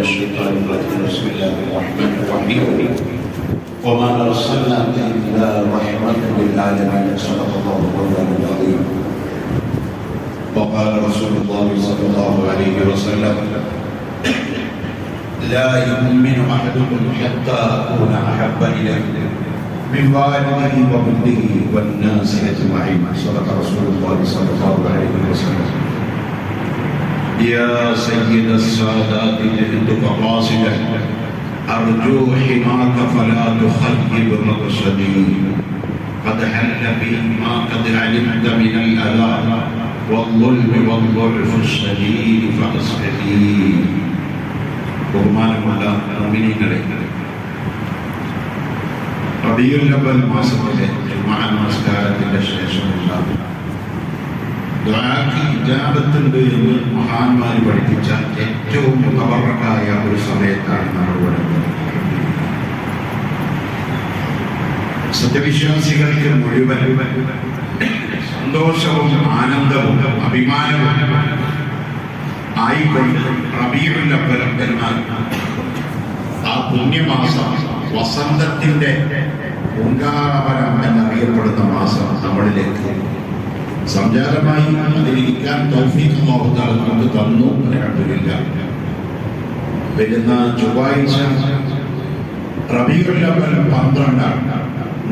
الشيطان الرجيم بسم الله الرحمن الرحيم وما أرسلناك إلا رحمة للعالمين صدق الله مولانا العظيم وقال رسول الله صلى الله عليه وسلم لا يؤمن أحدكم حتى أكون أحب إليه من والده وولده والناس أجمعين صدق رسول الله صلى الله عليه وسلم يا سيد السادات جئتك قاصدا أرجو حماك فلا تخيب مقصدي قد حل بي ما قد علمت من الأذى والظلم والضعف الشديد فأصلحي ബഹുമാനമുള്ള മുഅ്മിനീങ്ങളെ, റബീഉൽ അവ്വൽ മാസത്തിലെ ജുമുഅ നമസ്കാരത്തിന്റെ ശേഷമുള്ള ദുആക്ക് ഇജാബത്തുണ്ട് എന്ന് മഹാന്മാർ പഠിപ്പിച്ച ഏറ്റവും മുബറക്കായ ഒരു സമയത്താണ് നമ്മൾ വരുന്നത്. സത്യവിശ്വാസികൾക്ക് മുഴുവൻ സന്തോഷവും ആനന്ദവും അഭിമാനവും ആയിക്കൊണ്ട് റബീഉൽ അവ്വൽ എന്നാൽ ആ പുണ്യമാസം, വസന്തത്തിന്റെ പൂങ്കാവനം എന്നറിയപ്പെടുന്ന മാസം നമ്മളിലേക്ക് സംജാതമായി അതിലിരിക്കാൻ തൗഫീഖ് അല്ലാഹു തആല നമുക്ക് തന്നു. അൽഹംദുലില്ലാഹ്. വരുന്ന ചൊവ്വാഴ്ച റബീഉൽ അവ്വൽ 12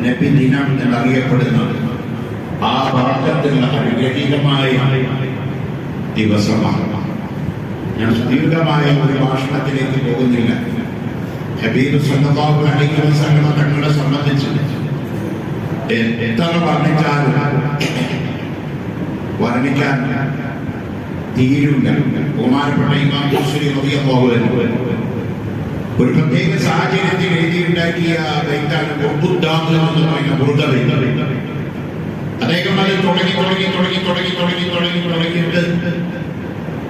നബി ദിനം എന്നറിയപ്പെടുന്നത് ആ ബറക്കത്തുള്ള അനുഗ്രഹീതമായ ദിവസമാണ്. ഞാൻ സുദീർഘമായ ഒരു ഭാഷണത്തിലേക്ക് പോകുന്നില്ല. ഹബീബ് സല്ലല്ലാഹു അലൈഹി വസല്ലം തങ്ങളെ സംബന്ധിച്ച് എത്ര വർണ്ണിക്കാൻ തീരില്ല. ബഹുമാനപ്പെട്ട ഇമാം ബുഖാരി റളിയല്ലാഹു അൻഹു ഒരു പ്രത്യേക സാഹചര്യത്തിൽ എഴുതിയുണ്ടാക്കിയ ബൈത്താണ് ബുർദാത്ത് എന്ന് പറയുന്ന ബുർദ ബൈത്ത്. അദ്ദേഹം അത് തുടങ്ങിയിട്ട്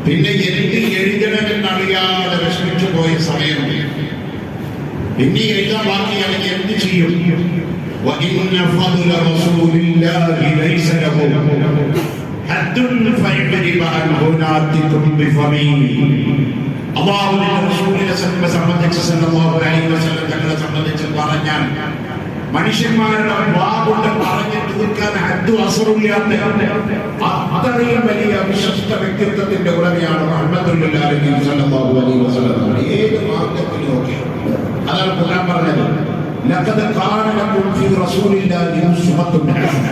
പിന്നെ എനിക്ക് എഴുതണമെന്നറിയാതെ വിഷമിച്ചു പോയ സമയം പിന്നെ എഴുതാൻ ബാക്കിയാണെങ്കിൽ എന്ത് ചെയ്യും? സംബന്ധിച്ച് പറഞ്ഞാൽ മനുഷ്യന്മാരുടെ വാഗുണ്ട് പറഞ്ഞു തീർക്കാൻ അത്രയും വലിയ വിശിഷ്ട വ്യക്തിത്വത്തിന്റെ ഉടമയാണ് റഹ്മത്തുൽ ആലമീൻ സല്ലല്ലാഹു അലൈഹി വസല്ലം. ഏത് മാർഗത്തിൽ നോക്കി അതാണ് ഖുർആൻ പറഞ്ഞത്, ലഖദ് കാന ലക്കും ഫീ റസൂലില്ലാഹി ഉസ്വത്തുൻ ഹസന.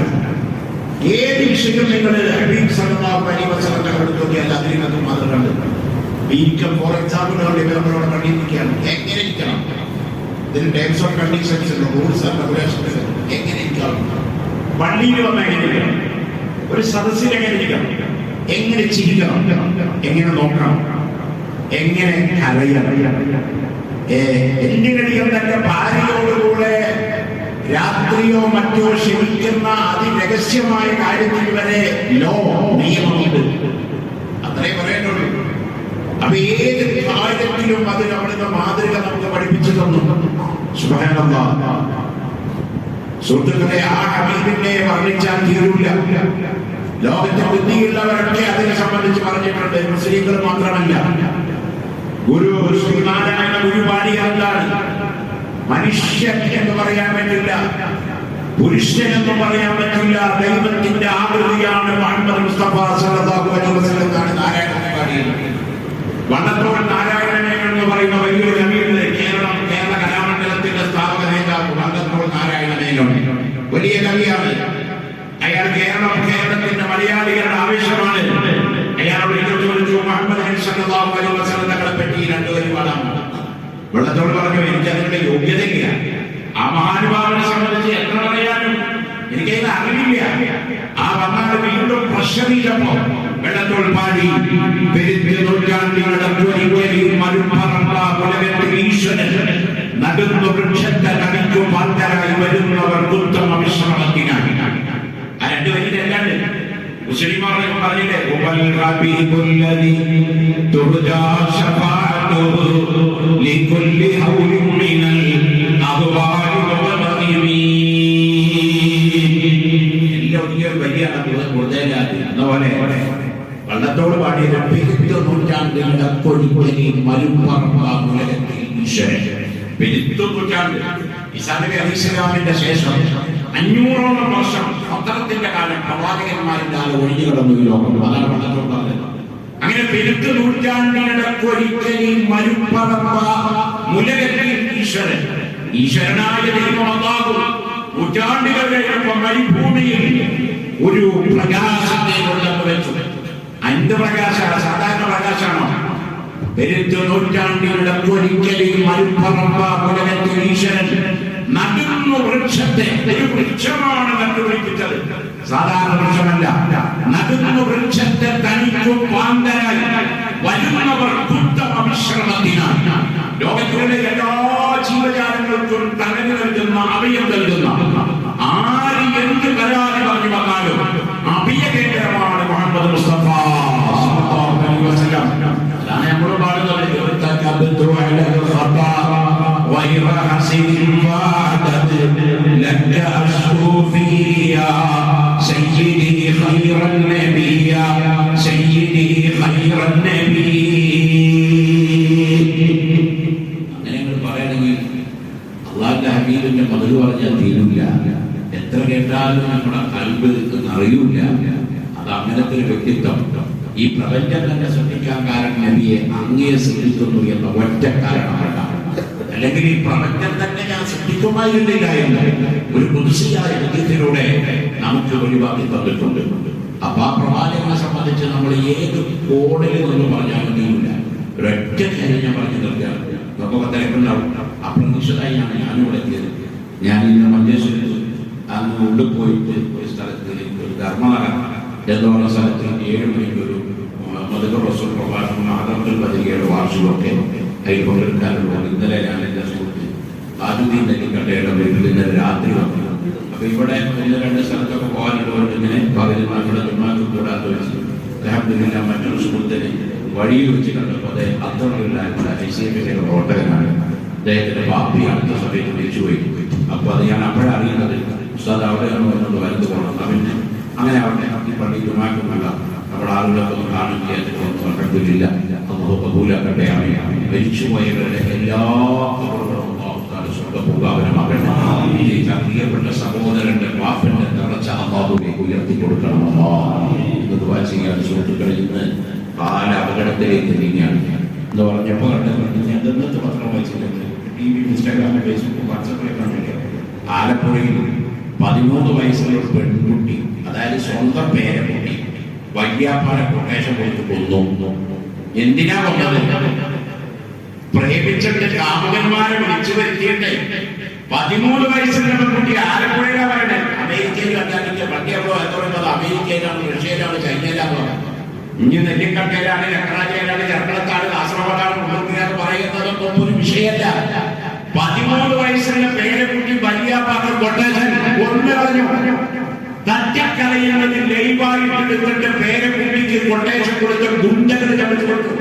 ഏത് വിഷയം നിങ്ങൾ ഹബീബ് സല്ലല്ലാഹു അലൈഹി വസല്ലം തങ്ങളുടെ നോക്കിയാൽ അതിനകത്ത് മാതൃകയുണ്ട്. വീക്കം ഫോർ എക്സാമ്പിൾ നമ്മളോട് കണ്ടിരിക്കുകയാണ്. എങ്ങനെ ഇരിക്കണം? ഇതിന് ടേംസ് ഓഫ് കണ്ടീഷൻസ് ഉണ്ട്, റൂൾസ് ആൻഡ് റെഗുലേഷൻസ്. എങ്ങനെ ഇരിക്കണം? പള്ളിയിൽ വന്ന് എങ്ങനെ ഇരിക്കണം? ഒരു സദസ്സിൽ എങ്ങനെ ഇരിക്കണം? എങ്ങനെ ചിരിക്കണം? എങ്ങനെ നോക്കണം? എങ്ങനെ കരയണം? എന്തിനധികം തന്റെ ഭാര്യയോടുകൂടെ രാത്രിയോ മറ്റോ ക്ഷമിക്കുന്ന അതിരഹസ്യമായ കാര്യത്തിൽ വരെ നിയമമുണ്ട്. അത്രേ പറയാനുള്ളൂ. അപ്പൊ ഏത് കാര്യത്തിലും അത് അവിടുത്തെ മാതൃക നമുക്ക് പഠിപ്പിച്ചു തന്നു. സുബ്ഹാനല്ലാഹ്. സുഹൃത്തുക്കളെ, ആ ഹബീബിനെ വർണ്ണിച്ചാൽ തീരൂല. ലോകത്തെ ബുദ്ധിയുള്ളവരൊക്കെ അതിനെ സംബന്ധിച്ച് പറഞ്ഞിട്ടുണ്ട്. മുസ്ലിങ്ങൾ മാത്രമല്ല. ഗുരു ശ്രീനാരായണ ഗുരുപാടി എന്താണ്? മനുഷ്യൻ എന്ന് പറയാൻ പറ്റില്ല, പുരുഷൻ എന്ന് പറയാൻ പറ്റില്ല. ദൈവത്തിന്റെ ആകൃതിയാണ് മുഹമ്മദ് മുസ്തഫ സല്ലല്ലാഹു അലൈഹി വസല്ലം എന്നാണ് നാരായണ പാടിയത്. വണ്ണത്തോൾ നാരായണനെ എന്ന് പറയുന്ന വലിയൊരു കവിയുണ്ട്. കേരള കലാമണ്ഡലത്തിന്റെ സ്ഥാപക നേതാവ് വണ്ണത്തോൾ നാരായണനേനോ വലിയ കവിയാണ്. അയാൾ കേരളത്തിന്റെ മലയാളികളുടെ ആവേശമാണ്. അയാളോട് ചോദിച്ചു, മുഹമ്മദ് സല്ലല്ലാഹു അലൈഹി വസല്ലം തങ്ങളെ പറ്റി രണ്ടു വരി പാടാം. വള്ളത്തോൾ പറഞ്ഞു, എനിക്ക് അതിന്റെ യോഗ്യതയില്ല. ആ മഹാനുഭാവനെ സംബന്ധിച്ച് എത്ര പറയാനും എനിക്കതിന് അറിവില്ല. ആ വന്നാൽ വീണ്ടും പ്രശ്നം ചെയ്തപ്പോ വെള്ളത്തോൾ പാടി, നടുന്നു വൃക്ഷത്തെ നടിക്കും പാന്തരായി വരുന്നവർ ഉത്തമ വിശ്രമത്തിനായി. ആ രണ്ടു വരിയിലല്ലാണ്ട് മുസ്ലിമാർ പറഞ്ഞില്ലേ, വലിയ വള്ളത്തോട് പാടിയത് പെരുത്ത നൂറ്റാണ്ടിന്റെ കൊടിക്കൊലി മരുപ്പറമ്പുലകത്തിൽ ഈശ്വരൻ. പെരുത്ത നൂറ്റാണ്ട് ഈസാ നബി അലൈഹിസ്സലാമിന്റെ ശേഷം 500ഓളം വർഷം പത്രത്തിന്റെ കാലം, പ്രവാചകന്മാരുടെ കാലം ഒഴിഞ്ഞു കിടന്നു ഈ ലോകം. അതാണ് വള്ളത്തോട് പറഞ്ഞത്. അങ്ങനെ പെരുത്ത നൂറ്റാണ്ടിന്റെ കൊടിക്കൊലി മരുപ്പറമ്പുലകത്തിൽ ഈശ്വരൻ. ഈശ്വരനായ ദൈവം അല്ലാഹു നൂറ്റാണ്ടുകളുടെ മരുഭൂമിയിൽ ഒരു പ്രകാശത്തെ കൊണ്ടുവന്നു വെച്ചു. എന്ത് പ്രകാശ? സാധാരണ പ്രകാശമാണോ? പെരുത്ത നൂറ്റാണ്ടിയുടെ ഒരിക്കലും മരുപ്പറമ്പുലകത്തിൽ ഈശ്വരൻ നടുന്നു വൃക്ഷത്തെ. ഒരു വൃക്ഷമാണ് നട്ടുപിടിപ്പിച്ചത്, സാധാരണ വൃക്ഷമല്ല. നടുന്നു വൃക്ഷത്തെ തനിക്കും പാന്തരായി വരുന്നവർ ഉത്തമ വിശ്രമത്തിനായി. ലോകത്തിലെ എല്ലാ ജീവജാലങ്ങൾക്കും തണല് നൽകുന്ന, അഭയം നൽകുന്ന, ആര് എന്ത് പരാതി പറഞ്ഞു വന്നാലും അഭയകേന്ദ്രമാണ് മുഹമ്മദ് മുസ്തഫ സല്ലല്ലാഹു അലൈഹി വസല്ലം. അതാണ് നമ്മൾ പാടുന്നത്. അള്ളാഹുവിന്റെ ഹബീബിന്റെ മധു പറഞ്ഞാൽ തീരില്ല. എത്ര കേട്ടാലും നമ്മുടെ കൽബ് അറിയൂല. അത് അങ്ങനത്തെ ഒരു വ്യക്തിത്വം. ഈ പ്രപഞ്ചം തന്നെ സൃഷ്ടിക്കാൻ കാരണം നബിയെ അങ്ങയെ സൃഷ്ടിക്കുന്നു എന്ന ഒറ്റ കാരണമല്ല. അല്ലെങ്കിൽ ഈ പ്രപഞ്ചം തന്നെ ഞാൻ സൃഷ്ടിക്കുമായിരുന്നില്ല എന്ന് ഒരു കുതിശിയായ വിദ്യത്തിലൂടെ നമുക്ക് ഒഴിവാക്കി തന്നിട്ടുണ്ട്. അപ്പൊ ആ പ്രവാചകനെ സംബന്ധിച്ച് നമ്മൾ ഏത് കോണിൽ നിന്ന് പറഞ്ഞാലും തീരില്ല. ഒരൊറ്റ കാര്യം ഞാൻ പറഞ്ഞു നിർത്തുകയാണ്. നമുക്ക് തിരക്കുണ്ടാവും. അപ്രതീക്ഷിതമായാണ് ഞാനിവിടെ എത്തിയത്. ഞാൻ ഇന്ന് മഞ്ചേശ്വരത്ത് അങ്ങ് ഉള്ളിൽ പോയിട്ട് ഒരു സ്ഥലത്ത് ധർമ്മനഗർ എന്ന് പറഞ്ഞ സ്ഥലത്ത് 7 മണിക്ക് ഒരു മധുര റസൂൽ പ്രഭാഷണം ആദർശ പത്രികയുടെ വാർഷികമൊക്കെ അതിൽ പങ്കെടുക്കാനുള്ള. ഇന്നലെ ഞാൻ എൻ്റെ സുഹൃത്ത് ആദ്യം നെല്ലിക്കട്ടയുടെ വീട്ടിൽ ഇന്നലെ രാത്രി വന്നു. അപ്പൊ ഇവിടെ 1-2 സ്ഥലത്തൊക്കെ പോകാനുള്ളവർക്ക് ഇങ്ങനെ പകരുമാരുടെ ജുമാക്ക് കൂടാത്ത വെച്ച് അൽഹംദുലില്ലാ മറ്റൊരു സുഹൃത്തിനെ വഴിയിൽ വെച്ച് കണ്ടപ്പോൾ അദ്ദേഹം അത്രയുള്ള ഐസിഎഫിന്റെ പ്രവർത്തകനാണ്. അദ്ദേഹത്തിന്റെ പാപ്പി അടുത്ത സമയത്ത് മരിച്ചുപോയി. അപ്പൊ അത് ഞാൻ അപ്പോഴാണ് അറിയുന്നത്. ഉസ്താദ് അവിടെയാണ് വന്നത്, വലുത് പോകണം. പിന്നെ അങ്ങനെ അവിടെ ഈ പള്ളി ജുമാക്കുമല്ല നമ്മുടെ ആളുകളൊക്കെ ഒന്ന് കാണുകയൊന്നും അൽഹംദുലില്ലാ അല്ലാഹു കബൂലാക്കട്ടെ. മരിച്ചുപോയവരുടെ എല്ലാ പ്രിയപ്പെട്ട സഹോദരന്റെ വാപ്പന്റെ തറച്ച അല്ലാഹുവിലേക്ക് ഉയർത്തി കൊടുക്കണം. എന്ന് ദുആ ചെയ്യാൻ സുഹൃത്തുക്കളെ, ഇന്ന് കാല അപകടത്തിലേക്ക് നീങ്ങിയാണ് എന്ന് പറഞ്ഞപ്പോൾ ഇന്നത്തെ പത്രം വായിച്ചിട്ടുണ്ട്. TV, ഇൻസ്റ്റാഗ്രാം, ഫേസ്ബുക്ക്, വാട്സാപ്പിലൊക്കെ കണ്ടില്ല. ആലപ്പുഴയിൽ 13 വയസ്സുള്ള ഒരു പെൺകുട്ടി, അതായത് സ്വന്തം പേരക്കുട്ടി, വയ്യാപ്പാടെ കൊട്ടേഷൻ കൊടുത്ത് കൊന്നു. എന്തിനാ കൊന്നത്? പ്രേമിച്ചിട്ട് കാമുകന്മാരെ വിളിച്ചു വരുത്തിയിട്ട് 13 വയസ്സുള്ള പെൺകുട്ടി ആലപ്പുഴയിലാണ് പറയുന്നത്. അമേരിക്കയിൽ കണ്ടാൽ വണ്ടിയപ്പോ എന്ന് പറയുന്നത് അമേരിക്കയിലാണ്, റഷ്യയിലാണ്, ചൈനയിലാണ്. ഇനി നെല്ലിക്കട്ടയിലാണ്, ചക്രാജയിലാണ്, ചർക്കളത്താണ്, കാസർഗോഡാണ്, മുഖത്തിനാണ് പറയുന്നതൊന്നും ഒരു വിഷയമല്ല. 13 വയസ്സുള്ള പേരക്കുട്ടി വല്യാപ്പാക്ക് കൊട്ടേഷൻ കൊണ്ടുകളഞ്ഞു. തട്ടിക്കളയുന്നത് ലൈവായിട്ടെടുത്തിട്ട് പേരക്കുട്ടിക്ക് കൊട്ടേഷൻ കൊടുത്ത് ഗുണ്ടകൾ ചവിട്ടി കൊടുത്തു.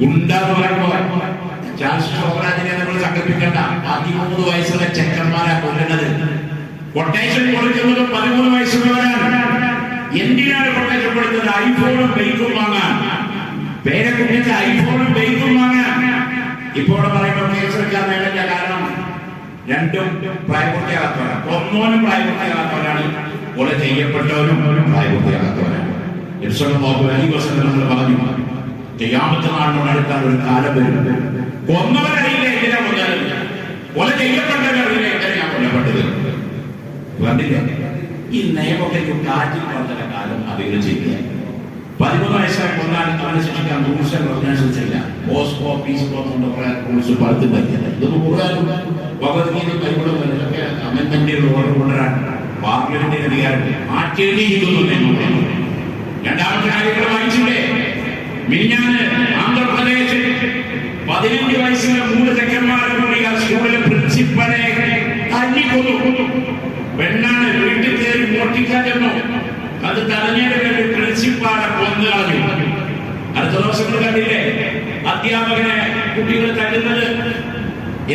ഗുണ്ട എന്ന് പറയുമ്പോൾ ചാൾസ് ശോഭരാജിനെ നമ്മൾ സങ്കല്പിക്കേണ്ട. 13 വയസ്സുള്ള ചെക്കന്മാരാ കൊല്ലുന്നത്. കൊട്ടേഷൻ കൊടുക്കുന്നത് 13 വയസ്സുള്ളവരാണ്. എന്തിനാണ് കൊട്ടേഷൻ കൊടുത്തത്? ഐഫോണും ബൈക്കും വാങ്ങാൻ. പേരക്കുട്ടിക്ക് ഐഫോണും ബൈക്കും വാങ്ങാൻ. ഇപ്പോൾ പറയുമ്പോൾ കേസെടുക്കാൻ വേണ്ടില്ല. കാരണം രണ്ടും പ്രായപൂർത്തിയാകാത്തവരാണ്. ഒന്നോനും പ്രായപൂർത്തിയാകാത്തവരാണ്, കൊല ചെയ്യപ്പെട്ടവരും പ്രായപൂർത്തിയാകാത്തവരാണ്. നമ്മൾ പറഞ്ഞു ഖിയാമത്ത് നാളിനോട് അടുത്താൽ ഒരു കാലം വരും. കൊന്നവരറിയില്ല എന്തിനാ കൊന്നത്, കൊല ചെയ്യപ്പെട്ടവരറിയില്ല എങ്ങനെയാ കൊല്ലപ്പെട്ടത്. കണ്ടില്ല ഈ നിയമമൊക്കെ കാറ്റിൽ പറഞ്ഞ കാലം അധികം ചെയ്യുക. 13 വയസ്സായി കൊന്നാൽ അവനെ ശിക്ഷിക്കാൻ റൂൾസ് ആൻഡ് ഓർഗനൈസേഷൻസ് ഇല്ല. പോസ്കോ, പീസ്കോ എന്നുകൊണ്ട് കുറെ റൂൾസ് പടുത്തുണ്ടാക്കിയത്. ഇതൊന്നും കൂടുതലും ഭഗവത്ഗീതയും ബൈബിളും ഒക്കെ അമെന്റ്മെന്റുകൾ ഓർഡർ കൊണ്ടുവരാൻ പാർലമെന്റിന് അധികാരമില്ല. മാറ്റിയെഴുതിയിരിക്കുന്നു നിയമം. രണ്ടാമത്തെ കാര്യങ്ങൾ വായിച്ചില്ലേ? മിനിഞ്ഞാന്ന് ആന്ധ്രാപ്രദേശിൽ 15 വയസ്സിലെ 3 ചെക്കന്മാരെ കൂടി ആ സ്കൂളിലെ പ്രിൻസിപ്പലെ തല്ലിക്കൊന്നു. പെണ്ണാണ്, വീട്ടിൽ കയറി മോഷ്ടിക്കാൻ ചെന്നു. അത് തടഞ്ഞതിന് വേണ്ടി പ്രിൻസിപ്പാളെ കൊന്നു കളഞ്ഞു. അടുത്ത ദിവസം കണ്ടില്ലേ അധ്യാപകനെ കുട്ടികളെ തല്ലുന്നത്?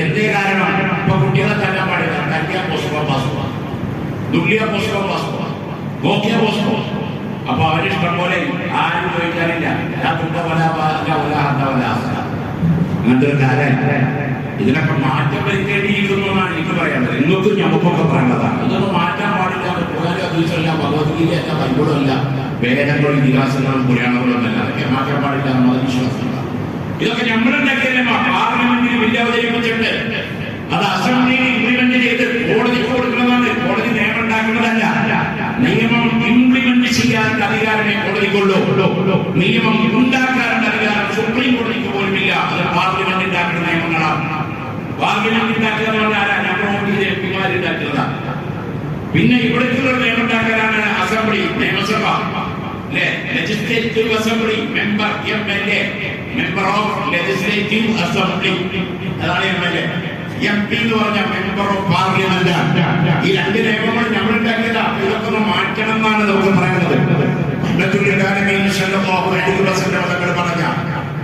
എന്തേ കാരണം? ഇപ്പൊ കുട്ടികളെ തല്ലാൻ പാടില്ല. തല്ലിയ പോസ്കോ പാസ്കോ, ദുല്ലിയ പോസ്കോ പാസ്കോ, നോക്കിയ പോസ്കോ. അപ്പൊ അവരിഷ്ടം പോലെ ആരും ചോദിക്കാറില്ല. അങ്ങനത്തെ ഒരു കാര്യം ഇതിനൊക്കെ മാറ്റം വരുത്തേണ്ടിയിരിക്കുന്നു എന്നാണ് എനിക്ക് പറയാനുള്ളത്. നിങ്ങൾക്കും ഞമ്മക്കൊക്കെ പറയേണ്ടതാണ്. ഇതൊന്നും മാറ്റാൻ പാടില്ല. പോയാലും അതീശല്ല, ഭഗവത്ഗീതയല്ല, ബൈബിളല്ല, വേദങ്ങളും ഇതിഹാസങ്ങളും പുരാണങ്ങളും അല്ല. അതൊക്കെ മാറ്റാൻ പാടില്ല എന്നത് വിശ്വാസമില്ല. ഇതൊക്കെ നമ്മളുണ്ടാക്കിയല്ലേ പാർലമെന്റിൽ ബില്ല് അവതരിപ്പിച്ചിട്ട് അത് അസംബ്ലിയിൽ ഇംപ്ലിമെന്റ് ചെയ്ത് കോടതിക്ക് കൊടുക്കുന്നതാണ്. കോടതി നിയമം ഉണ്ടാക്കുന്നതല്ല. നിയമം ഇംപ്ലിമെന്റ് ചെയ്യാനുള്ള അധികാരമേ കോടതിക്കുള്ളൂ. നിയമം ഉണ്ടാക്കാനുള്ള അധികാരം സുപ്രീം കോടതിക്ക് പോലുമില്ല. അത് പാർലമെന്റ് ഉണ്ടാക്കുന്ന നിയമങ്ങളാണ്. പാർലമെന്റ് ഉണ്ടാക്കുന്നതാണ് ആരാ? നമ്മുടെ എംപിമാരുണ്ടാക്കുന്നതാണ്. പിന്നെ ഇവിടേക്കുള്ള നിയമം ഉണ്ടാക്കാനാണ് അസംബ്ലി, നിയമസഭ, legislative assembly, member MLA, member of legislative assembly, അതാണ് MLA. MP എന്ന് പറഞ്ഞ മെമ്പർ ഓഫ് പാർലമെന്റ്. ഈ രണ്ട് നിയമങ്ങൾ നമ്മൾ ഉണ്ടാക്കിയതാണ്. ഇതൊക്കെ ഒന്ന് മാറ്റണം എന്നാണ് നമുക്ക് പറയാനുള്ളത്. പറഞ്ഞ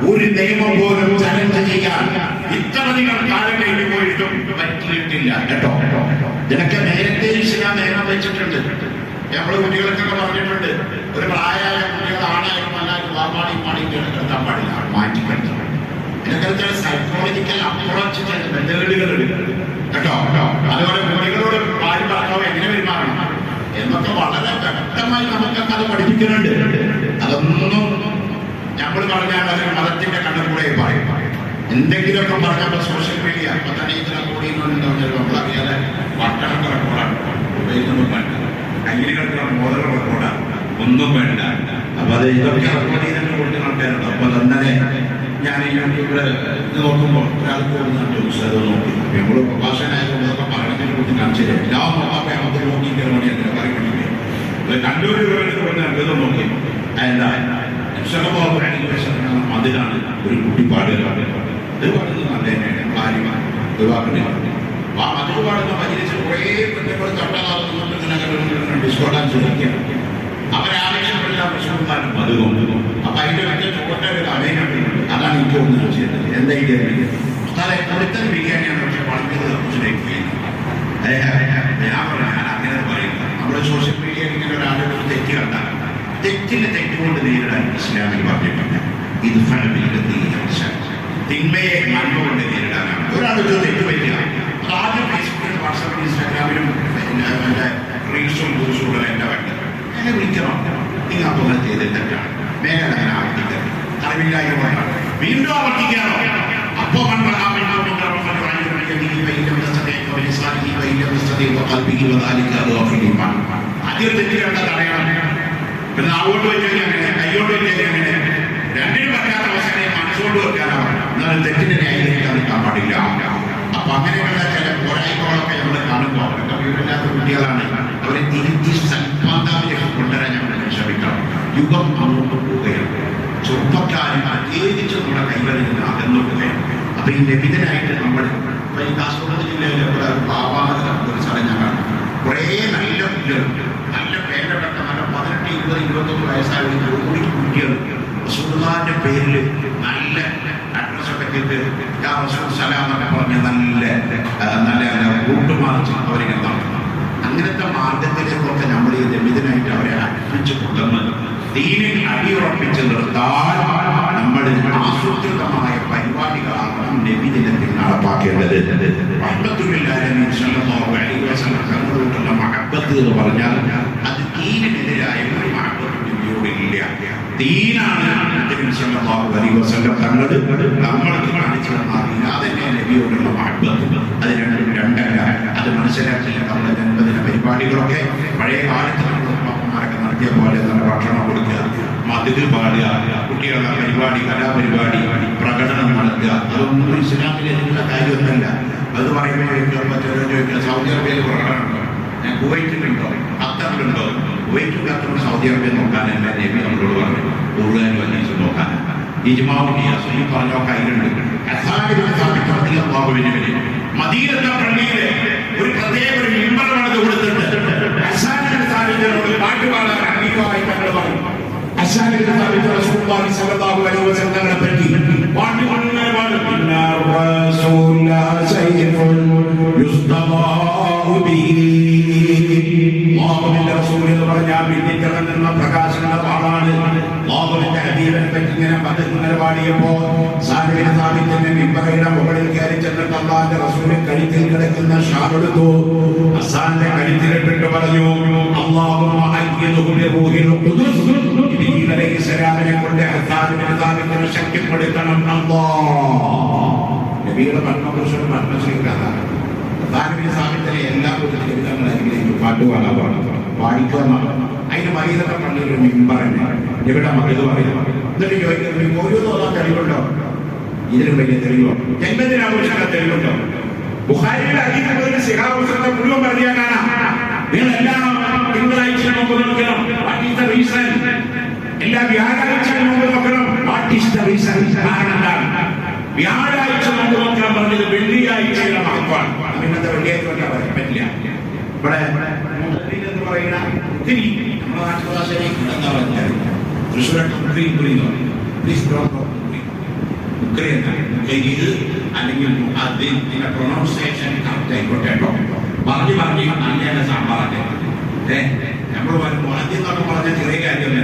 ഒരു നിയമം പോലും ചലഞ്ച് ചെയ്യാൻ ഇത്രയധികം കാലം കഴിഞ്ഞു പോയിട്ടും പറ്റിയിട്ടില്ല കേട്ടോ. ഇതിനൊക്കെ നേരത്തെ ഞാൻ നിയമം വെച്ചിട്ടുണ്ട്. നമ്മള് കുട്ടികൾക്കൊക്കെ പറഞ്ഞിട്ടുണ്ട്, ഒരു പ്രായമായ കുട്ടികൾ ആണായാലും അല്ലാതെ വാമാടി പാടിയിട്ട് എടുക്കാൻ പാടില്ല, മാറ്റിക്കെടുത്തു. ഇതിനൊക്കെ സൈക്കോളജിക്കൽ അപ്രോച്ച് മെത്തേഡുകൾ കേട്ടോ. അതുപോലെ കുട്ടികളോട് ഭാര്യ ഭർത്താവ് എങ്ങനെ പെരുമാറണം എന്നൊക്കെ വളരെ വ്യക്തമായി നമുക്കൊക്കെ അത് പഠിപ്പിക്കുന്നുണ്ട്. അതൊന്നും നമ്മൾ പറഞ്ഞാൽ അത് മതത്തിന്റെ കണ്ണുകൂടെ പറയും. എന്തെങ്കിലുമൊക്കെ പറഞ്ഞപ്പോൾ സോഷ്യൽ മീഡിയ അപ്പൊ തന്നെ ഇതിനെ കൂടി നമ്മളറിയാതെ വട്ടണം റെക്കോർഡാണ്, ഉപയോഗിക്കൊന്നും വേണ്ട, കയ്യിൽ കിടക്കുന്ന മോദർ റെക്കോർഡാണ്, ഒന്നും വേണ്ട. അപ്പൊ അത് ഇതൊക്കെ റെക്കോർഡ് ചെയ്തിട്ട് കൊടുക്കുന്ന ആൾക്കാരുണ്ട്. അപ്പൊ തന്നെ ഞാൻ യൂട്യൂബില് ഇത് നോക്കുമ്പോൾ ഒരാൾക്ക് നോക്കി നമ്മള് പ്രഭാഷകനായതുകൊണ്ട് ഇതൊക്കെ പറയണതിനെ കുറിച്ച് കാണിച്ചില്ല. ഞാൻ നമുക്ക് നോക്കിക്കറിയാൻ അതിനെ പറയുന്നുണ്ട്. കണ്ണൂർ ഇത് നോക്കി എന്താ അതിലാണ് ഒരു കുട്ടി പാടുക. ഇത് പാടുന്നത് നല്ല തന്നെയാണ്. ഭാര്യ ഒരുപാട് അത് പാടുന്ന മജിലിസിൽ കുറേ കുട്ടികൾ തൊട്ടതാകുന്നുണ്ട് ഡിസ്കോഡാൻസ് കളിക്കുകയാണ്. അവരാവശ്യപ്പെടില്ല പ്രശ്നത്താനും അതുകൊണ്ട്. അപ്പൊ അതിന്റെ മറ്റേ ചോട്ടൊരു കഥയുണ്ട്. അതാണ് എനിക്ക് തോന്നുന്നത് ചെയ്യുന്നത്. എന്താ സ്ഥലം കൊടുത്തത് ബിരിയാണിയാണ്. പക്ഷെ പറഞ്ഞത് ഞാൻ പറഞ്ഞു, ഞാൻ അങ്ങനെ പറയുന്നത് നമ്മുടെ സോഷ്യൽ മീഡിയയിൽ ഇങ്ങനെ ഒരാളുടെ ഒരു തെറ്റ് കണ്ടാൽ തെറ്റിന് തെറ്റുകൊണ്ട് നേരിടാൻ ഇസ്ലാമിൽ പറഞ്ഞിട്ടുണ്ട്. ഇത് തിന്മയെ നന്മ കൊണ്ട് നേരിടാനാണ്. ഒരാൾക്ക് തെറ്റ് പറ്റുക അത് ആദ്യം ഫേസ്ബുക്കിലും വാട്സാപ്പിലും ഇൻസ്റ്റാഗ്രാമിലും റീൽസും ന്യൂസും എന്നെ വേണ്ട എന്നെ വിളിക്കണം. നിങ്ങൾ അപ്പോൾ ചെയ്ത് തെറ്റാണ്, മേഖല അങ്ങനെ ആവർത്തിക്കരുത്, അറിവില്ലായ്മ വീണ്ടും ആവർത്തിക്കാനോ. അപ്പോ ആദ്യം തെറ്റ് കണ്ട തടയണം. പിന്നെ ആവോട്ട് വെച്ചാൽ അങ്ങനെ, കൈയോട്ട് വെച്ചാൽ അങ്ങനെ, രണ്ടിനും പറ്റാത്ത അവസ്ഥയെ മനസ്സുകൊണ്ട് വെക്കാനാണ്. എന്നാലും തെറ്റിനെ ന്യായീകരിക്കാൻ നിൽക്കാൻ പാടില്ല. അപ്പൊ അങ്ങനെയുള്ള ചില പോരായ്മകളൊക്കെ നമ്മൾ കാണുമ്പോൾ അവരൊക്കെ വിവരമില്ലാത്ത കുട്ടികളാണ്. അവരെ തിരിച്ച് സൽപാന്താവിലേക്ക് കൊണ്ടുവരാൻ നമ്മൾ ശ്രമിക്കണം. യുഗം അങ്ങോട്ട് പോവുകയാണ്. ചെറുപ്പക്കാരും പ്രത്യേകിച്ച് നമ്മുടെ കൈകളിൽ നിന്ന് അകന്നുപോവുകയാണ്. അപ്പൊ ഈ ലഭിതനായിട്ട് നമ്മൾ ഈ കാസർഗോഡ് ജില്ലയിലെ പാവാന ഒരു സ്ഥലം ഞാൻ കാണും. കുറേ നല്ല കുട്ടികളുണ്ട്, നല്ല പേരപ്പെട്ട നല്ല 18, 20, 21 വയസ്സായ ഒരു കുട്ടികൾ റസൂലുള്ളാഹിന്റെ പേരിൽ നല്ല അഡ്രസ്സൊക്കെ ചെയ്ത് സലാമൊക്കെ പറഞ്ഞ നല്ല നല്ല കൂട്ടുമാർച്ച് അവരിങ്ങനെ നടത്തുന്നു. അങ്ങനത്തെ മാർഗത്തിലേക്കൊക്കെ നമ്മൾ ഈ ലഭിതനായിട്ട് അവരെ അടുപ്പിച്ച് കൊണ്ടുവന്ന് ദീനിൽ അടിയുറപ്പിച്ച് നിർത്താൻ നമ്മൾ ആസൂത്രിതമായ പരിപാടികളാണ് നബിദിനത്തിൽ നടപ്പാക്കേണ്ടത്. തങ്ങളോടുള്ള മഹബത്ത് എന്ന് പറഞ്ഞാൽ അത് ദീനിനെതിരായ ഒരു മഹബത്ത് നബിയോടില്ല. ദീനാണ് തങ്ങൾ നമ്മൾക്ക് കാണിച്ചു തന്ന അതന്നെ നബിയോടുള്ള മഹബത്ത്. അത് രണ്ടല്ല. അത് മനസ്സിലാക്കില്ല. നമ്മുടെ ജന്മദിന പരിപാടികളൊക്കെ പഴയ കാലത്ത് നമ്മളൊക്കെ നടത്തിയ പോലെ നല്ല ഭക്ഷണം കൊടുക്കുക, മതിൽ പാടുക, കുട്ടികളുടെ പരിപാടി, കലാപരിപാടി, പ്രകടനം നടത്തുക, അതൊന്നും ഇസ്ലാമിലുള്ള കാര്യമൊന്നുമല്ല. അത് പറയുമ്പോൾ സൗദി അറേബ്യയിൽ പ്രകടനമുണ്ടോ, കുവൈറ്റിലുണ്ടോ, ഖത്തറിലുണ്ടോ? കുവൈറ്റും ഖത്തറും സൗദി അറേബ്യ നോക്കാനല്ല നബി നമ്മളോട് പറഞ്ഞു. ഖുർആനും ഹദീസും നോക്കാനാണ്. ഇജ്മാഉ ഖിയാസ് ഈ പറഞ്ഞ കയ്യിലുണ്ട്. മദീനത്തെ പള്ളിയില് ഒരു പ്രത്യേക ഒരു മിമ്പർ പണിത് കൊടുത്തിട്ട് അസാനിന്റെ സാന്നിധ്യത്തോട് പാട്ടുപാടാൻ അംഗീകാരമായി തങ്ങൾ പറഞ്ഞു. അസാനിന്റെ സാന്നിധ്യം റസൂലുള്ളാഹി സ്വല്ലല്ലാഹു അലൈഹി വസല്ലമയെ പറ്റി പാട്ടുപാടുന്ന പാടും. റസൂൽ എന്ന് പറഞ്ഞാൽ ഭിന്നിക്കണമെന്ന പ്രകാശനം അത് ഇങ്ങനെ പാടിയപ്പോ സാഹിബിന്റെ മിമ്പറയുടെ മുകളിൽ കയറി ചെന്നിട്ട് അള്ളാന്റെ റസൂലിന്റെ കഴുത്തിൽ കിടക്കുന്ന ഷാൾ എടുത്തു. ഹസ്സാന്റെ കഴുത്തിലിട്ടിട്ട് പറഞ്ഞു, അല്ലാഹുമ്മ അയ്യിദ്ഹു ബിറൂഹിൽ ഖുദുസ്. ജിബ്രീൽ അലൈഹിസ്സലാമിനെ കൊണ്ട് ഹസ്സാന്റെ സാഹിബിനെ ശക്തിപ്പെടുത്തണം അല്ലാഹ്. നബിയുടെ മരണകുറിച്ചുള്ള മരണശ്രീകാരാണ്. ഹസ്സാന്റെ സാഹിബിനെ എല്ലാ കുറിച്ചും പാട്ടുപാടാൻ പാടിക്കുന്ന അതിന് മരീതൊക്കെ പള്ളിയിൽ ഒരു മിമ്പറുണ്ട്. ഇവിടെ മകത് പറയുന്നു. എന്നിട്ട് ചോദിക്കുന്നത് ഒരു തോന്നാൻ തെളിവുണ്ടോ? ഇതിനും വലിയ തെളിവോ? ജന്മദിനാഘോഷങ്ങളുടെ തെളിവുണ്ടോ? ബുഖാരിയുടെ ഹദീസിൽ സിഹാബുസ്സത്തെ മുഴുവൻ പറഞ്ഞാൽ കാണാം, നിങ്ങൾ എല്ലാ തിങ്കളാഴ്ച നോമ്പ് നോക്കണം. What is the reason? എല്ലാ വ്യാഴാഴ്ച നോമ്പ് നോക്കണം. What is the reason? കാരണം എന്താണ്? വ്യാഴാഴ്ച നോമ്പ് നോക്കാൻ പറഞ്ഞത് വെള്ളിയാഴ്ചയുടെ മഹത്വമാണ്. ഇന്നത്തെ വെള്ളിയാഴ്ച പറയാൻ പറ്റില്ല. ഇവിടെ എന്ന് പറയുന്ന ഒത്തിരി നമ്മുടെ നാട്ടുഭാഷയിൽ എന്താ പറഞ്ഞാൽ അല്ലെങ്കിൽ അതിന്റെ പ്രൊണൗൺസിയേഷൻ കറക്റ്റ് ആയിക്കോട്ടെ കേട്ടോ. പറഞ്ഞു അങ്ങനെ സാമ്പാറൊക്കെ നമ്മൾ വരുമ്പോൾ ആദ്യം എന്നൊക്കെ പറഞ്ഞ ചെറിയ കാര്യമല്ല.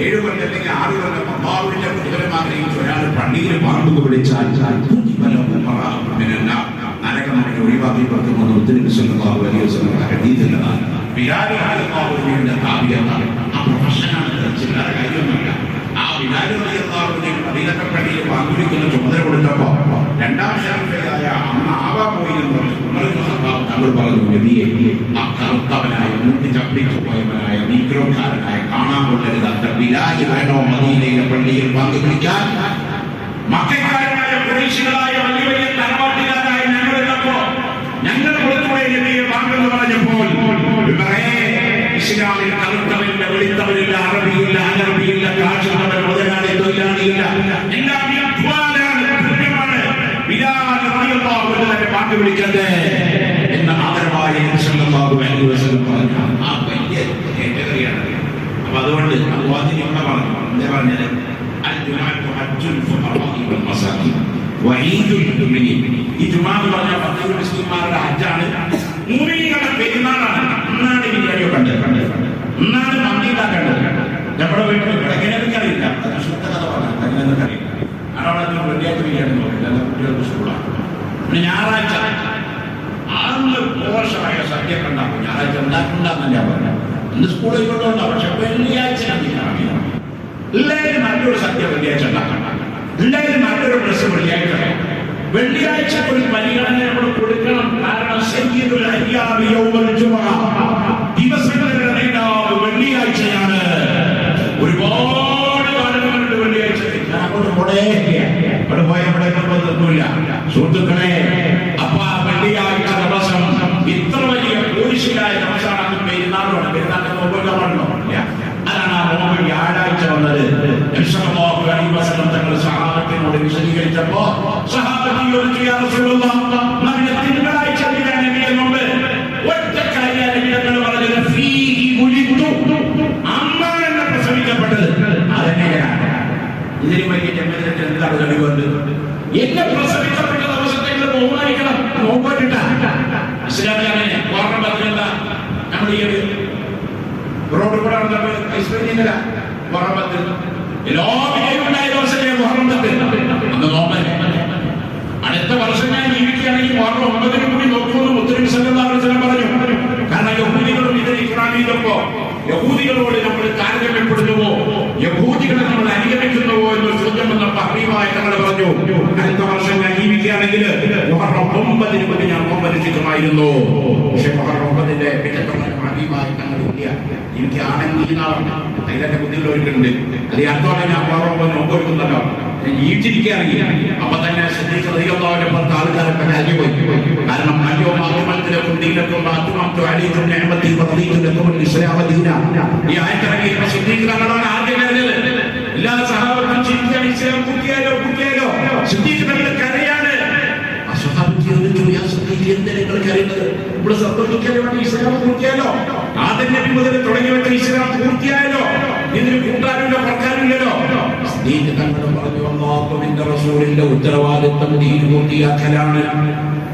7 കൊല്ലം അല്ലെങ്കിൽ 6 കൊല്ലം അള്ളാഹുവിന്റെ കുതിരം ആഗ്രഹിച്ച് ഒരാൾ പള്ളിയിൽ പാമ്പ് വിളിച്ചാൽ നരകം അവനെ ഒഴിവാക്കി പുറത്തുകൊണ്ട് ഒത്തിരി ഹദീസിലുള്ളതാണ്. ബിലാൽ റളിയല്ലാഹുവിന്റെ താബിയാണ്. ആ പ്രൊഫഷനാണ്, ചില്ലറ കാര്യമൊന്നുമില്ല. ആ ബിലാൽ റളിയല്ലാഹുവിനെ മദീനത്തെ പള്ളിയിൽ പാമ്പ് വിളിക്കുന്ന ചുമതല കൊടുത്തപ്പോ രണ്ടാം ഷാഫിയായ അമ്മ ആവാ പോയിരുന്നു. തങ്ങൾ പറഞ്ഞു, നബിയെ ആ കറുത്തവനായ മുട്ടി ചപ്പിച്ചു പോയവനായ നീക്രോക്കാരനായ കാണാൻ കൊള്ളരുതാത്ത ബിലാൽ വേണോ മദീനയിലെ പള്ളിയിൽ പാമ്പ് വിളിക്കാൻ? മക്കക്കാരനായ ഖുറൈശികളായ വലിയ വലിയ തറവാട്ടുകാരായ ഞങ്ങൾ കൊടുത്തുപോയ നബിയെ പാമ്പെന്ന് പറഞ്ഞപ്പോൾ ഇസ്ലാമിൽ കറുത്തവരില്ല, വെളുത്തവരില്ല, അറബിയില്ല, അനറബിയില്ല, കാശുള്ളവർ, മുതലാളി, തൊഴിലാളിയില്ല, എല്ലാം ബിലാൽ റളിയല്ലാഹു അൻഹു പാമ്പ് വിളിക്കട്ടെ എന്ന ആദരവായ നബി സല്ലല്ലാഹു അലൈഹി വസല്ലം പറഞ്ഞു. ആ വലിയ കേട്ടറിയാണ്. അപ്പൊ അതുകൊണ്ട് അള്ളാഹുവിനെ ഇവിടെ പറഞ്ഞു, എന്താ പറഞ്ഞത്? അൽ-ജുമുഅത്തു ഹജ്ജുൽ ഫുഖറാഇ വൽ മസാകിൻ വഈദുൽ മുഅ്മിനീൻ. ഈ ജുമുഅ എന്ന് പറഞ്ഞാൽ പള്ളിയിലെ മുസ്ലിംമാരുടെ ഹജ്ജാണ്, മുഅ്മിനീങ്ങളുടെ പെരുന്നാളാണ്. എന്നാണ് ബിരിയാണിയോ കണ്ടത്, എന്നാണ് മന്തിയിലാ കണ്ടത്. നമ്മുടെ വീട്ടിൽ എങ്ങനെയൊക്കെ അറിയില്ല, അത് ശുദ്ധ കഥ പറഞ്ഞാൽ അങ്ങനെയൊന്നും അറിയില്ല. അവിടെ വെള്ളിയാഴ്ച ബിരിയാണി നോക്കില്ല, കുട്ടികൾക്ക് സ്കൂളാണ്. പിന്നെ ഞായറാഴ്ച ആളുകൾ മോശമായ സദ്യ ഉണ്ടാകും. ഞായറാഴ്ച ഉണ്ടാക്കുന്നുണ്ടെന്നല്ല പറഞ്ഞത്. ഇന്ന് സ്കൂളിൽ കൊണ്ടുണ്ടാവും, പക്ഷെ വെള്ളിയാഴ്ച എല്ലാവരും നല്ലൊരു സദ്യ വെള്ളിയാഴ്ച ഉണ്ടാക്കണം. എല്ലാവരും നല്ലൊരു ഡ്രസ്സ് വെള്ളിയാഴ്ച. വെള്ളിയാഴ്ച ഒരു പരിഗണന നമ്മൾ കൊടുക്കണം. കാരണം സയ്യിദുൽ അയ്യാമി യൗമുൽ ജുമുഅ, ദിവസങ്ങളുടെ നേതാവ് വെള്ളിയാഴ്ചയാണ്. ഒരുപാട് കാര്യങ്ങളുണ്ട് വെള്ളിയാഴ്ച. അങ്ങോട്ട് ഇവിടെ പോയ ഇവിടെ നിർബന്ധമില്ല സുഹൃത്തുക്കളെ. അപ്പൊ വെള്ളിയാഴ്ച ദിവസം ഇത്ര വലിയ പോലീസിലായ ദിവസമാണ് പെരുന്നാളാണ്. പെരുന്നാളിന്റെ നോമ്പൊക്കെ പറഞ്ഞോ? അതാണ് ആ നോമ്പ് വ്യാഴാഴ്ച വന്നത്. തങ്ങൾ സഹാബത്തിനോട് വിശദീകരിച്ചപ്പോ സഹാബത്ത് ചോദിച്ചു, യാ റസൂലല്ലാഹ്, തിങ്കളാഴ്ച നോമ്പ് ഒറ്റ കാര്യം നബി പറഞ്ഞത്, ഫീഹി ഉലിദു, അമ്മ എന്നെ പ്രസവിക്കപ്പെട്ടത്. അതെങ്ങനെയാണ്? ഇതിന് വലിയ ജന്മദിനത്തിൽ എന്താണ് തെളിവുണ്ട്? എന്നെ പ്രസവിക്കപ്പെട്ട ദിവസത്തെ ബഹുമാനിക്കണം. നോക്കിട്ട ഇസ്ലാമിലെ ഓർമ്മ പറഞ്ഞ നമ്മൾ ഈ റോഡ് കൂടെ ഐശ്വര്യമില്ല മുഹറത്തിൽ എല്ലാ വിജയമുണ്ടായ ദിവസമേ മുഹറത്തിൽ അന്ന് നോമ്പൻ. അടുത്ത വർഷം ഞാൻ ജീവിക്കുകയാണെങ്കിൽ മുഹറം 9 കൂടി നോക്കുമെന്ന് മുത്തനബി സല്ലല്ലാഹു അലൈഹി വസല്ലം പറഞ്ഞു. കാരണം യഹൂദികളും ഇതിനെ ഇസ്ലാമിയിലപ്പോ യഹൂദികളോട് നമ്മൾ താരതമ്യപ്പെടുത്തുവോ, യഹൂദികളെ നമ്മൾ അനുഗമിക്കുന്നുവോ എന്ന് ചോദ്യം വന്നപ്പോൾ ഹബീബായ തങ്ങൾ പറഞ്ഞു, അടുത്ത വർഷം ഞാൻ ജീവിക്കുകയാണെങ്കിൽ മുഹറം 9 ഞാൻ നോമ്പനുഷ്ഠിക്കുമായിരുന്നു. പക്ഷെ മുഹറം 9 ഹബീബായ തങ്ങൾ ഇല്ല, എനിക്കാണെങ്കിൽ അതിന്റെ ബുദ്ധികളൊരുക്കുന്നുണ്ട്. അത് അടുത്തോടെ ഞാൻ മുഹറം നോമ്പ് വെക്കുന്നല്ലോ, ഞാൻ ജീവിച്ചിരിക്കുകയാണെങ്കിൽ. അപ്പൊ തന്നെ ശ്രദ്ധിക്കുന്നതിന്റെ പുറത്ത് ആൾക്കാരൊക്കെ രാജ്യപോയി. കാരണം ഈ ആയത്തിറങ്ങിയ സിദ്ദീഖുകളാണ് ആദ്യം വരുന്നത്. എല്ലാ സഹാബത്തും ചിരിക്കാൻ ഇസ്ലാം പൂർത്തിയായല്ലോ പൂർത്തിയായല്ലോ. സിദ്ദീഖ് തങ്ങൾ കരയാണ്. ഇവിടെ സന്തോഷിക്കാൻ ഇസ്ലാം പൂർത്തിയായല്ലോ. ആദ്യം നബി മുതൽ തുടങ്ങി വെച്ച ഇസ്ലാം പൂർത്തിയായല്ലോ. ഇതിന് കൂട്ടാനില്ല കുറക്കാനില്ലല്ലോ. സിദ്ദീഖ് തങ്ങൾ പറഞ്ഞു, അല്ലാഹുവിന്റെ റസൂലിന്റെ ഉത്തരവാദിത്വം ദീൻ പൂർത്തിയാക്കലാണ്.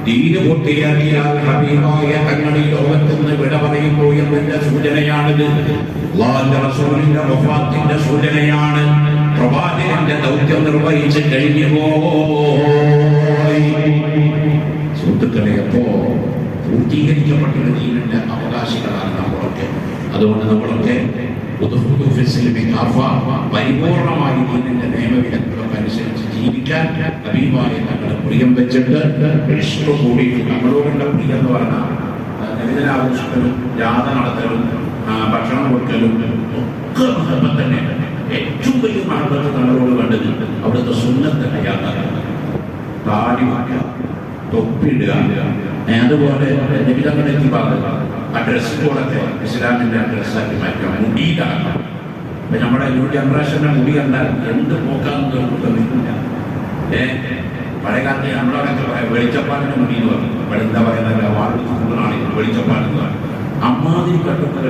ദീന് പൂർത്തിയാക്കിയാൽ ഹബീബായ തങ്ങൾ ഈ ലോകത്തുനിന്ന് വിട പറയുന്നു എന്നതിന്റെ സൂചനയാണിത്. അല്ലാഹുവിന്റെ റസൂലിന്റെ വഫാത്തിന്റെ സൂചനയാണ്. പ്രവാചകന്റെ ദൗത്യം നിർവഹിച്ച് കഴിഞ്ഞു പോയി. സുഹൃത്തുക്കളെ, അപ്പോ പൂർത്തീകരിക്കപ്പെട്ട ദീനിന്റെ അവകാശികളാണ് നമ്മളൊക്കെ. അതുകൊണ്ട് നമ്മളൊക്കെ പരിപൂർണമായി ദീനിന്റെ നിയമവിധങ്ങളൊക്കെ അനുസരിച്ച് ജീവിക്കാൻ ഹബീബായ തങ്ങളെ പ്രിയം വെച്ചിട്ട് കൂടി നമ്മളോടുള്ള പ്രിയം എന്ന് പറഞ്ഞാൽ നബിദിനാഘോഷിക്കലും ജാഥ നടത്തലും ഭക്ഷണം കൊടുക്കലും ഒക്കെ മഹബത്ത് തന്നെ. ഏറ്റവും വലിയ മഹബത്ത് നമ്മളോട് വേണ്ടത് അവിടുത്തെ സുന്നത്ത് ഹയാത്താക്കുക, താടി വയ്ക്കുക, തൊപ്പിടുക, അതുപോലെ നബിതങ്ങളുടെ ആ ഡ്രസ് കോഡൊക്കെ ഇസ്ലാമിന്റെ ഡ്രസ്സാക്കി മാറ്റുക, മുടിയിലാക്കണം. അപ്പൊ നമ്മുടെ ന്യൂ ജനറേഷന്റെ മുടി കണ്ടാൽ എന്ത് പോക്കാന്ന് നിൽക്കില്ല. പഴയ കാലത്ത് നമ്മളവിടെയൊക്കെ വെളിച്ചപ്പാടിന്റെ മുടി എന്ന് പറഞ്ഞു. ഇവിടെ എന്താ പറയുന്നത്, വാർഡ് വെളിച്ചപ്പാടെന്ന് പറഞ്ഞു. അമ്മാതിരി കട്ടൊക്കെ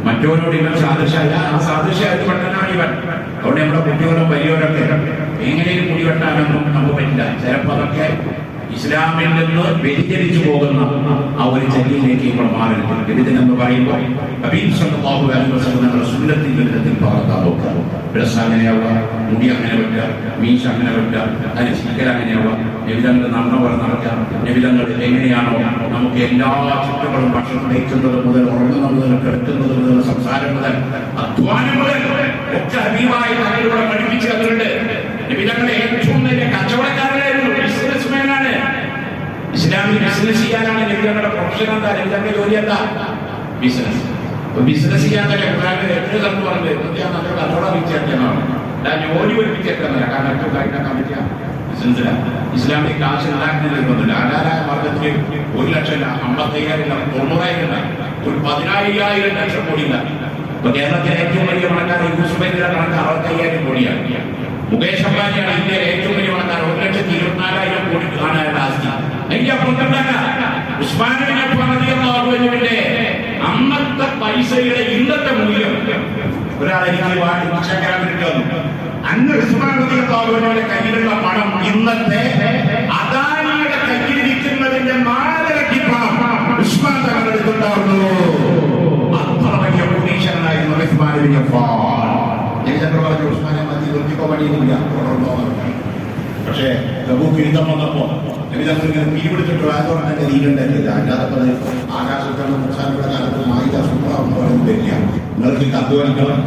മറ്റവരോട് ഇവൻ സാദൃശ്യല്ല, ആ സാദൃശ്യമായിട്ട് പെട്ടെന്നാണ് ഇവൻ. അവിടെ നമ്മുടെ കുട്ടികളും വലിയവരൊക്കെ എങ്ങനെയും മുടി വെട്ടാനൊന്നും നമുക്ക് പറ്റില്ല. ചിലപ്പോൾ അതൊക്കെ ഇസ്ലാമിൽ നിന്ന് വ്യതിചലിച്ചു പോകുന്ന ആ ഒരു ചര്യയിലേക്ക് ഇപ്പോൾ മാറരുത്. വ്യതിചലെന്ന് പറയുമ്പോൾ ഹബീബ് സല്ലല്ലാഹു അലൈഹി വസല്ലം സുന്നത്തിന്റെ വിധത്തിൽ പറഞ്ഞാൽ ഡ്രസ് അങ്ങനെയാവുക, മുടി അങ്ങനെ വെക്കുക, മീശ അങ്ങനെ വെക്കുക, അതിന് ചിക്കൽ അങ്ങനെയാവുക, നബിതങ്ങൾ നന്മ പറഞ്ഞ് നടക്കുക. നബിതങ്ങൾ എങ്ങനെയാണോ നമുക്ക് എല്ലാ ചുറ്റുകളും ഭക്ഷണം കഴിക്കുന്നത് മുതൽ ഉറങ്ങുന്നത് മുതൽ കിടക്കുന്നത് മുതൽ സംസാരം മുതൽ അധ്വാനം മുതൽ ഒക്കെ ഹബീബായ തങ്ങളിലൂടെ പഠിപ്പിച്ചു തന്നിട്ടുണ്ട്. നബിതങ്ങളെ ഏറ്റവും വലിയ കച്ചവടക്കാരനായിരുന്നു, ബിസിനസ്മാനാണ്. ഇസ്ലാമിൽ ബിസിനസ് ചെയ്യാനാണ് നബിതങ്ങളുടെ പ്രൊഫഷൻ. എന്താ നബിതങ്ങളുടെ ജോലി? എന്താ? ബിസിനസ്. ബിസിനസ് ചെയ്യാത്തല്ലേ എഴുതെന്ന് പറഞ്ഞത് ഞാൻ നല്ല കച്ചവടം വിളിച്ചേക്കാനാണ്, ഞാൻ ജോലി പഠിപ്പിച്ചേക്കാന്നല്ല. കാരണം ഏറ്റവും കാര്യമാക്കാൻ പറ്റിയ ബിസിനസ്സിലാണ്. ഇസ്ലാമിക് കാശ് ഉണ്ടാക്കുന്നതില്ല. ഹലാലായ മാർഗത്തിൽ 1,55,000 90,000 ഒരു 14,000 ലക്ഷം കോടി ഉണ്ടാക്കി. ഇപ്പൊ കേരളത്തിലെ ഏറ്റവും വലിയ പണക്കാരൻ യൂസുഫിന്റെ കണക്ക് 65,000 കോടിയാണ്. മുകേഷ് അംബാനിയാണ് ഇന്ത്യയിലെ ഏറ്റവും വലിയ പണക്കാരൻ. 1,24,000 കോടി കാണാനുള്ള ആസ്തി. അതിന്റെ അപ്പുറത്തുണ്ടാക്കാം ഉസ്മാനുവിന്റെ അന്നത്തെ പൈസയുടെ ഇന്നത്തെ മൂല്യം ഒരാൾ എനിക്ക് വാങ്ങിക്കാൻ വേണ്ടി വന്നു. അന്ന് ഉസ്മാനുവിന്റെ കയ്യിലുള്ള പണം ഇന്നത്തെ അദാനിയുടെ കയ്യിലിരിക്കുന്നതിന്റെ 4 ഇരട്ടി പണം ഉസ്മാൻ തങ്ങളെടുത്തുണ്ടാവുന്നു. അത്ര വലിയ കോടീശ്വരനായിരുന്നു ഉസ്മാനുവിന്റെ ഉസ്മാനെ മതി നിർത്തിപ്പോ പണിയില്ല. പക്ഷേ യുദ്ധം വന്നപ്പോ നബിതങ്ങൾ പിരിവെടുത്തിട്ട് ആയതോടെ തന്നെ തീരുണ്ടായിട്ടില്ല. അല്ലാതെ ആകാശത്തുള്ള മുസാനയുടെ കാലത്ത് മായിക സുപ്ര എന്ന് പറയുന്നത് നിങ്ങൾക്ക് അധ്വാനിക്കണം.